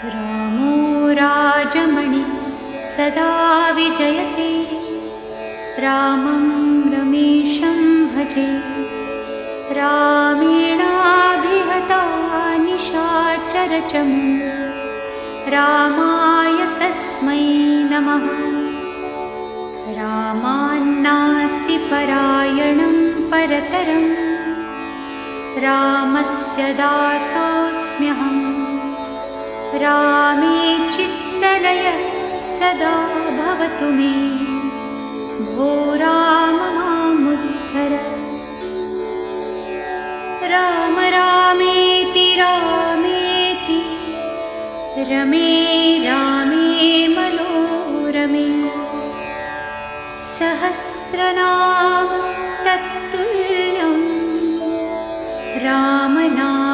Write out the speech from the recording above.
रामो राजमणि सदा विजयते। रामं रमेशं भजे। रामेणाभिहता निशाचरचमू। रामाय तस्मै नमः। रामान्नास्ति परायणं परतरम्। रामस्य दासोऽस्म्यहम्। रामे चित्तलयः सदा भवतु मे। भो राम मामुद्धर। राम रामेति रामेति रमे रामे मनोरमे। सहस्रनाम तत्तुल्यं रामनाम